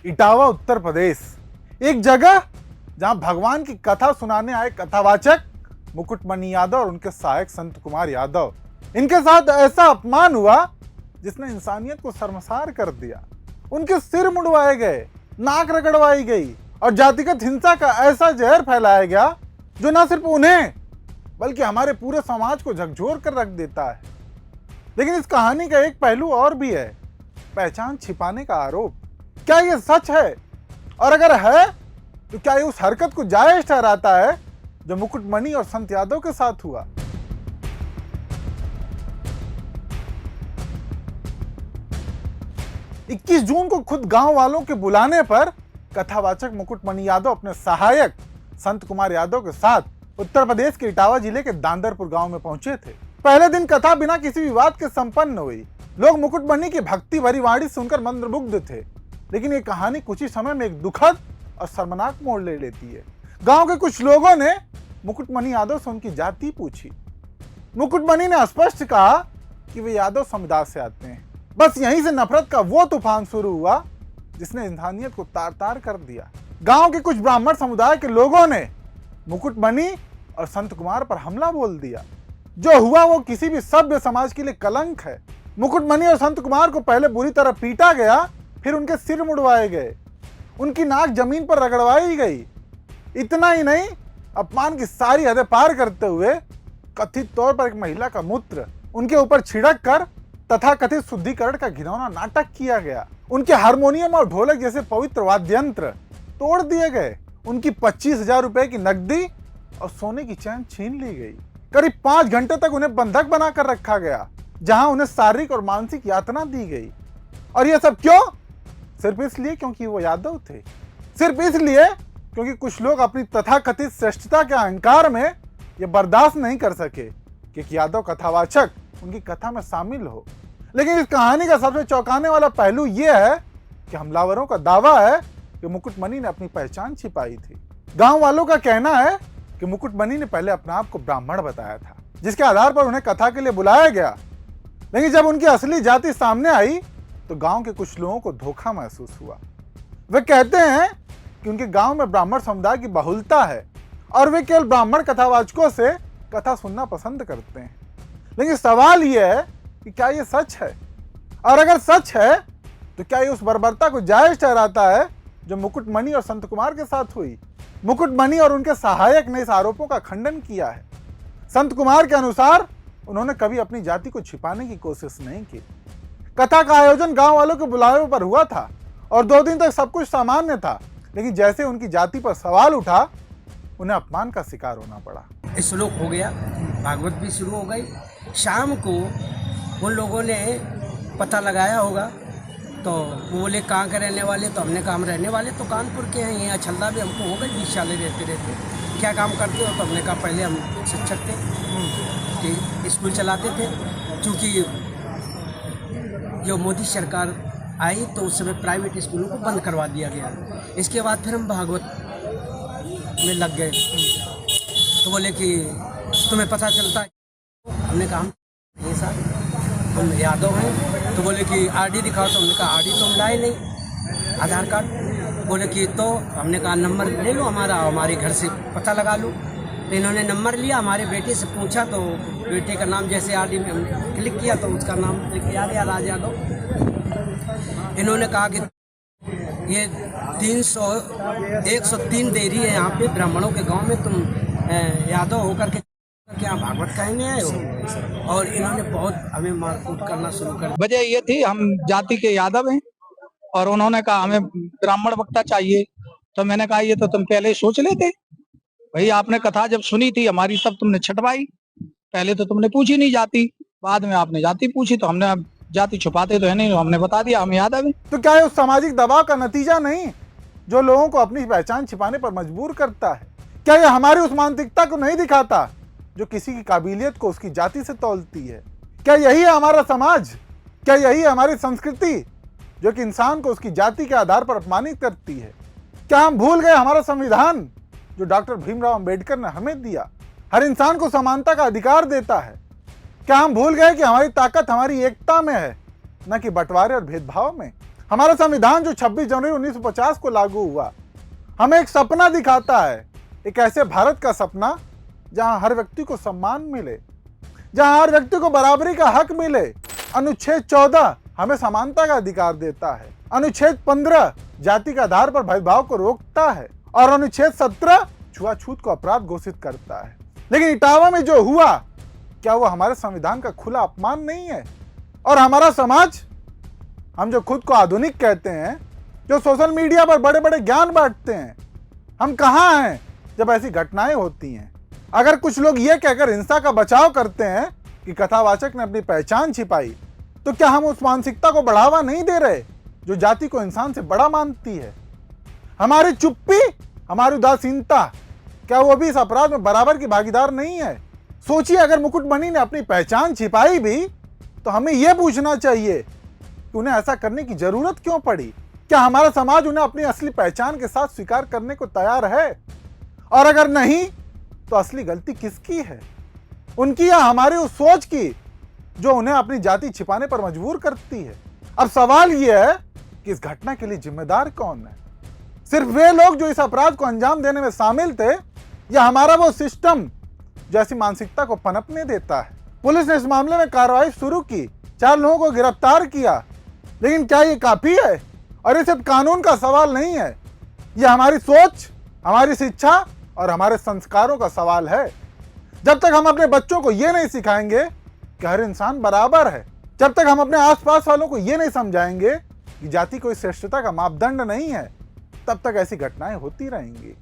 इटावा उत्तर प्रदेश, एक जगह जहां भगवान की कथा सुनाने आए कथावाचक मुकुटमणि यादव और उनके सहायक संत कुमार यादव, इनके साथ ऐसा अपमान हुआ जिसने इंसानियत को शर्मसार कर दिया। उनके सिर मुड़वाए गए, नाक रगड़वाई गई और जातिगत हिंसा का ऐसा जहर फैलाया गया जो न सिर्फ उन्हें बल्कि हमारे पूरे समाज को झकझोर कर रख देता है। लेकिन इस कहानी का एक पहलू और भी है, पहचान छिपाने का आरोप। क्या यह सच है? और अगर है तो क्या ये उस हरकत को जायज ठहराता है जो मुकुटमणि और संत यादव के साथ हुआ? इक्कीस जून को खुद गांव वालों के बुलाने पर कथावाचक मुकुटमणि यादव अपने सहायक संत कुमार यादव के साथ उत्तर प्रदेश के इटावा जिले के दांदरपुर गांव में पहुंचे थे। पहले दिन कथा बिना किसी विवाद के संपन्न हुई। लोग मुकुटमणि की भक्ति भरी वाणी सुनकर मंत्रमुग्ध थे। लेकिन ये कहानी कुछ ही समय में एक दुखद और शर्मनाक मोड़ ले लेती है। गांव के कुछ लोगों ने मुकुटमणि यादव से उनकी जाति पूछी। मुकुटमणि ने स्पष्ट कहा कि वे यादव समुदाय से आते हैं। बस यहीं से नफरत का वो तूफान शुरू हुआ जिसने इंसानियत को तार तार कर दिया। गांव के कुछ ब्राह्मण समुदाय के लोगों ने मुकुटमणि और संत कुमार पर हमला बोल दिया। जो हुआ वो किसी भी सभ्य समाज के लिए कलंक है। मुकुटमणि और संत कुमार को पहले बुरी तरह पीटा गया, फिर उनके सिर मुड़वाए गए, उनकी नाक जमीन पर रगड़वाई गई। इतना ही नहीं, अपमान की सारी हदें पार करते हुए कथित तौर पर एक महिला का मूत्र उनके ऊपर छिड़क कर तथा कथित शुद्धिकरण का घिनौना नाटक किया गया। उनके हारमोनियम और ढोलक जैसे पवित्र वाद्य यंत्र तोड़ दिए गए। उनकी 25,000 रुपए की नकदी और सोने की चैन छीन ली गई। करीब 5 घंटे तक उन्हें बंधक बनाकर रखा गया, जहां उन्हें शारीरिक और मानसिक यातना दी गई। और यह सब क्यों? सिर्फ इसलिए क्योंकि वो यादव थे। सिर्फ इसलिए क्योंकि कुछ लोग अपनी तथाकथित श्रेष्ठता के अहंकार में यह बर्दाश्त नहीं कर सके कि यादव कथावाचक उनकी कथा में शामिल हो। लेकिन इस कहानी का सबसे चौंकाने वाला पहलू यह है कि हमलावरों का दावा है कि मुकुटमणि ने अपनी पहचान छिपाई थी। गांव वालों का कहना है कि मुकुटमणि ने पहले अपने आप को ब्राह्मण बताया था, जिसके आधार पर उन्हें कथा के लिए बुलाया गया। लेकिन जब उनकी असली जाति सामने आई तो गांव के कुछ लोगों को धोखा महसूस हुआ। वे कहते हैं कि उनके गांव में ब्राह्मण समुदाय की बहुलता है और वे केवल ब्राह्मण कथावाचकों से कथा सुनना पसंद करते हैं। लेकिन सवाल यह है कि क्या यह सच है? और अगर सच है तो क्या यह उस बर्बरता को जायज ठहराता है जो मुकुटमणि और संत कुमार के साथ हुई? मुकुटमणि और उनके सहायक ने इस आरोपों का खंडन किया है। संत कुमार के अनुसार उन्होंने कभी अपनी जाति को छिपाने की कोशिश नहीं की। कथा का आयोजन गांव वालों के बुलावे पर हुआ था और 2 दिन तक सब कुछ सामान्य था। लेकिन जैसे उनकी जाति पर सवाल उठा, उन्हें अपमान का शिकार होना पड़ा। श्लोक हो गया, भागवत भी शुरू हो गई। शाम को उन लोगों ने पता लगाया होगा, तो वो बोले कहाँ के रहने वाले? तो हमने कहा हम रहने वाले तो कानपुर के हैं, यहाँ छल्ला भी हमको हो गए 20 साल रहते। क्या काम करते हो? तो हमने कहा पहले हम शिक्षक थे, कि स्कूल चलाते थे। क्योंकि जो मोदी सरकार आई तो उस समय प्राइवेट स्कूलों को बंद करवा दिया गया। इसके बाद फिर हम भागवत में लग गए। तो बोले कि तुम्हें पता चलता है? हमने कहा ये साहब हम यादव हैं। तो बोले कि आरडी दिखाओ। तो हमने कहा आरडी तो हम लाए नहीं, आधार कार्ड। बोले कि तो हमने कहा नंबर ले लो हमारा, हमारे घर से पता लगा लो। तो इन्होंने नंबर लिया, हमारे बेटे से पूछा तो बेटे का नाम जैसे आरडी में हमने क्लिक किया तो उसका नाम लिख के आ गया, राज यादव। इन्होंने कहा कि ये 103 देरी है यहाँ पे ब्राह्मणों के गाँव में, तुम यादव होकर के क्या भागवत कहने आए हो? और इन्होंने बहुत हमें मारकूट करना शुरू कर दिया। वजह ये थी हम जाति के यादव हैं और उन्होंने कहा हमें ब्राह्मण वक्ता चाहिए। तो मैंने कहा ये तो तुम पहले ही सोच लेते भाई, आपने कथा जब सुनी थी हमारी तब तुमने छटवाई, पहले तो तुमने पूछी नहीं जाति, बाद में आपने जाति पूछी। तो हमने जाति छुपाते तो है नहीं, हमने बता दिया हम यादव हैं। तो क्या ये उस सामाजिक दबाव का नतीजा नहीं जो लोगों को अपनी पहचान छिपाने पर मजबूर करता है? क्या यह हमारी उस मानसिकता को नहीं दिखाता जो किसी की काबिलियत को उसकी जाति से तौलती है? क्या यही है हमारा समाज? क्या यही है हमारी संस्कृति जो कि इंसान को उसकी जाति के आधार पर अपमानित करती है? क्या हम भूल गए हमारा संविधान जो डॉक्टर भीमराव अंबेडकर ने हमें दिया, हर इंसान को समानता का अधिकार देता है? क्या हम भूल गए कि हमारी ताकत हमारी एकता में है, न कि बंटवारे और भेदभाव में? हमारा संविधान जो 26 जनवरी 1950 को लागू हुआ, हमें एक सपना दिखाता है, एक ऐसे भारत का सपना जहां हर व्यक्ति को सम्मान मिले, जहां हर व्यक्ति को बराबरी का हक मिले। अनुच्छेद 14 हमें समानता का अधिकार देता है, अनुच्छेद 15 जाति के आधार पर भेदभाव को रोकता है और अनुच्छेद 17 छुआछूत को अपराध घोषित करता है। लेकिन इटावा में जो हुआ, क्या वो हमारे संविधान का खुला अपमान नहीं है? और हमारा समाज, हम जो खुद को आधुनिक कहते हैं, जो सोशल मीडिया पर बड़े बड़े ज्ञान बांटते हैं, हम कहाँ हैं जब ऐसी घटनाएं होती हैं? अगर कुछ लोग ये कहकर हिंसा का बचाव करते हैं कि कथावाचक ने अपनी पहचान छिपाई, तो क्या हम उस मानसिकता को बढ़ावा नहीं दे रहे जो जाति को इंसान से बड़ा मानती है? हमारी चुप्पी, हमारी उदासीनता, क्या वो भी इस अपराध में बराबर की भागीदार नहीं है? सोचिए, अगर मुकुटमणि ने अपनी पहचान छिपाई भी, तो हमें यह पूछना चाहिए कि उन्हें ऐसा करने की जरूरत क्यों पड़ी? क्या हमारा समाज उन्हें अपनी असली पहचान के साथ स्वीकार करने को तैयार है? और अगर नहीं, तो असली गलती किसकी है? उनकी या हमारी उस सोच की जो उन्हें अपनी जाति छिपाने पर मजबूर करती है? अब सवाल यह है कि इस घटना के लिए जिम्मेदार कौन है? सिर्फ वे लोग जो इस अपराध को अंजाम देने में शामिल थे, या हमारा वो सिस्टम जो ऐसी मानसिकता को पनपने देता है? पुलिस ने इस मामले में कार्रवाई शुरू की, 4 लोगों को गिरफ्तार किया, लेकिन क्या ये काफी है? और ये सिर्फ कानून का सवाल नहीं है, ये हमारी सोच, हमारी शिक्षा और हमारे संस्कारों का सवाल है। जब तक हम अपने बच्चों को ये नहीं सिखाएंगे कि हर इंसान बराबर है, जब तक हम अपने आसपास वालों को ये नहीं समझाएंगे कि जाति कोई श्रेष्ठता का मापदंड नहीं है, तब तक ऐसी घटनाएं होती रहेंगी।